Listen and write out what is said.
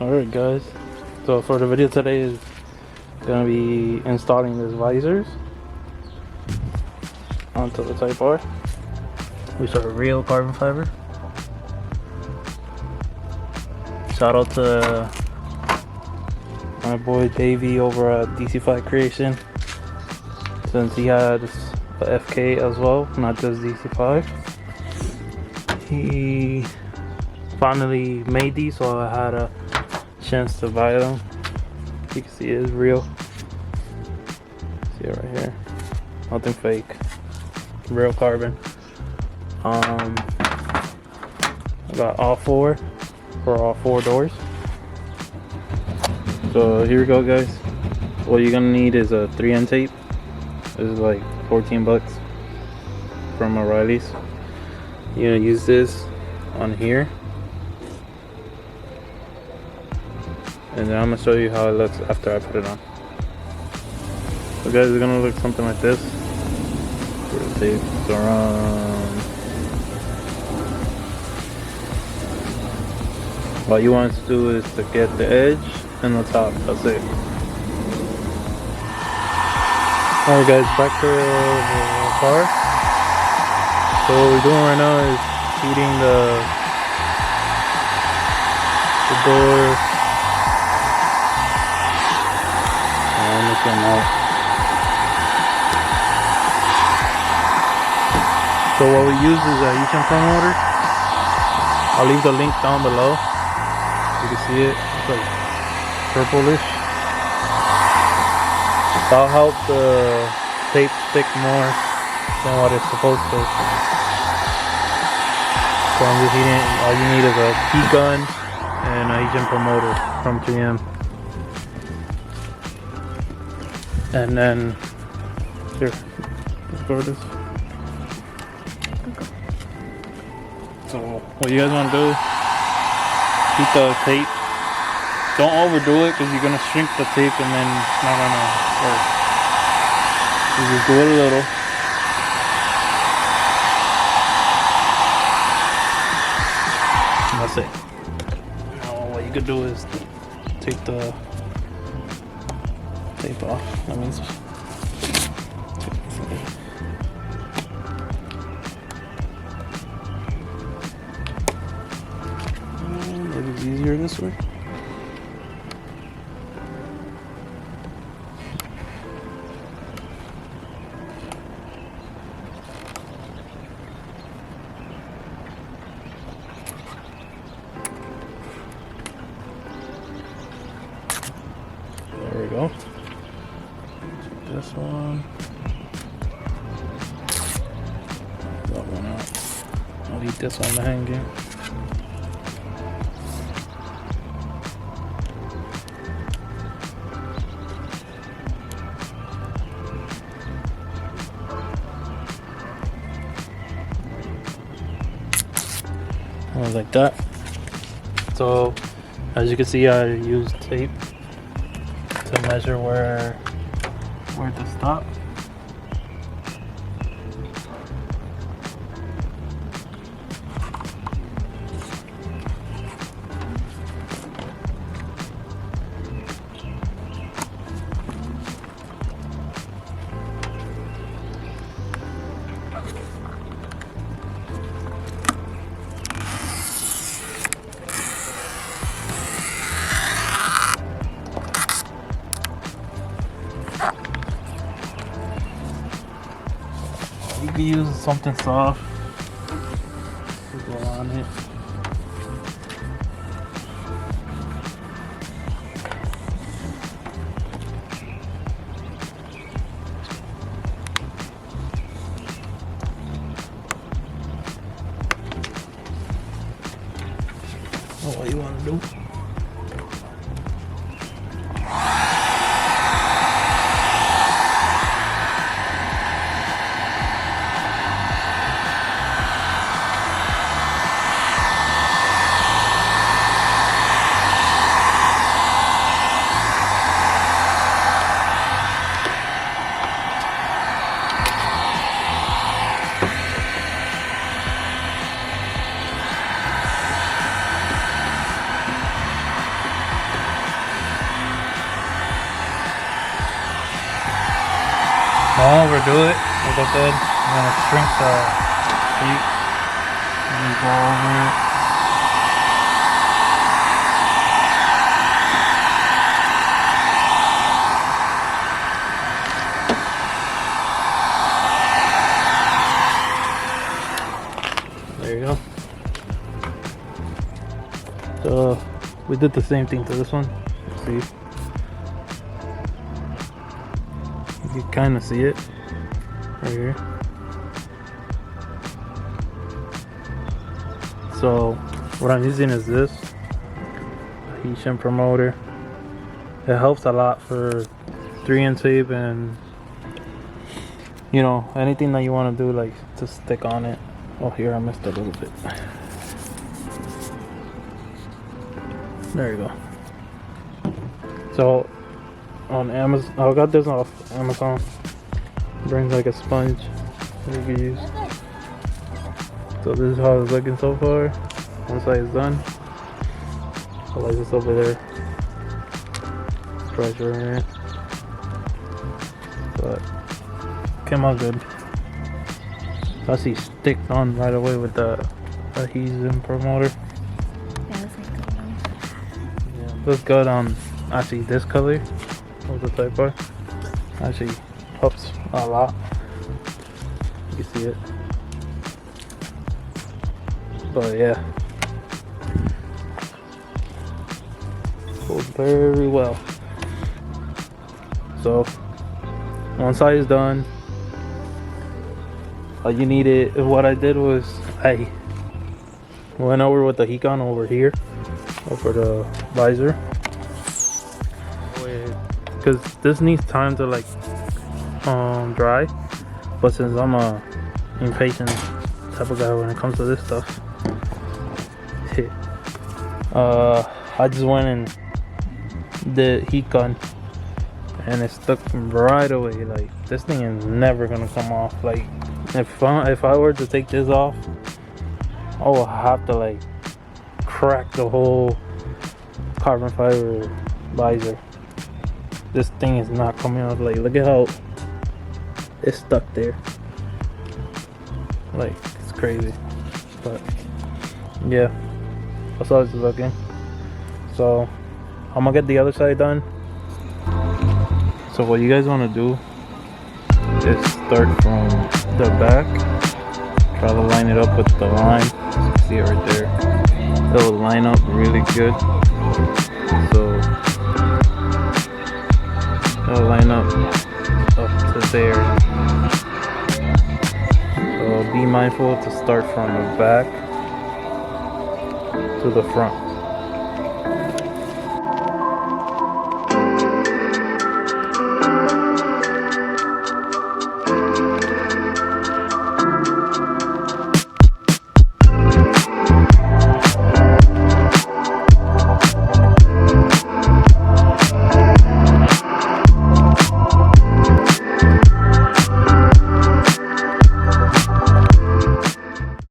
Alright guys, so for the video today is gonna be installing this visors onto the Type R, which are real carbon fiber. Shout out to my boy JV over at DC5 Creation, since he had a FK as well, not just DC5. He finally made these, so I had a chance to buy them. You can see it is real. See it right here. Nothing fake. Real carbon. I got all four for all four doors. So here we go, guys. What you're gonna need is a 3N tape. This is like 14 bucks from O'Reilly's. You're gonna use this on here. And then I'm gonna show you how it looks after I put it on. So guys, it's gonna look something like this. Put the tape around. What you want to do is to get the edge and the top. That's it. Alright guys, back to the car. So what we're doing right now is heating the door. Out. So what we use is a ADHESION motor. I'll leave the link down below. You can see it. It's like purplish. That'll help the tape stick more than what it's supposed to. So I'm just heating it. All you need is a heat gun and a ADHESION motor from 3M. And then, here, let's go with this. So, what you guys want to do, heat the tape. Don't overdo it because you're going to shrink the tape and then it's not going to work. You just do it a little. And that's it. Now, what you could do is take the tape off. That means maybe it's easier this way. There we go. This one, that one out. I'll leave this on the hanging. Like that. So as you can see, I used tape to measure where to stop. You can use something soft to go on it. What you want to do? Don't overdo it. Like I said, I'm gonna shrink the tape and then go over it. There you go. So we did the same thing to this one. See, you can kind of see it right here. So what I'm using is this adhesion promoter. It helps a lot for 3-inch tape and, you know, anything that you want to do, like to stick on it. Oh, here I missed a little bit. There you go. So on Amazon, I got this off Amazon. It brings like a sponge that you can use. So this is how it's looking so far. One side is done. I like this over there. Dries right here. But came out good. I see sticked on right away with the adhesion promoter. Yeah, that's a good one. Yeah, looks good on actually this color of the Type R. Actually helps a lot. You can see it. But yeah, goes very well. So one side is done. All you needed, what I did was I went over with the heat gun over here, over the visor, because this needs time to like dry. But since I'm a impatient type of guy when it comes to this stuff, I just went and did heat gun, and it stuck right away. Like this thing is never gonna come off. Like if I were to take this off, I will have to like crack the whole carbon fiber visor. This thing is not coming off. Like look at how it's stuck there. Like it's crazy. But yeah, that's how it's looking. So I'm gonna get the other side done. So what you guys want to do is start from the back, try to line it up with the line. You see it right there. It'll line up really good. So it'll line up to there. So be mindful to start from the back to the front.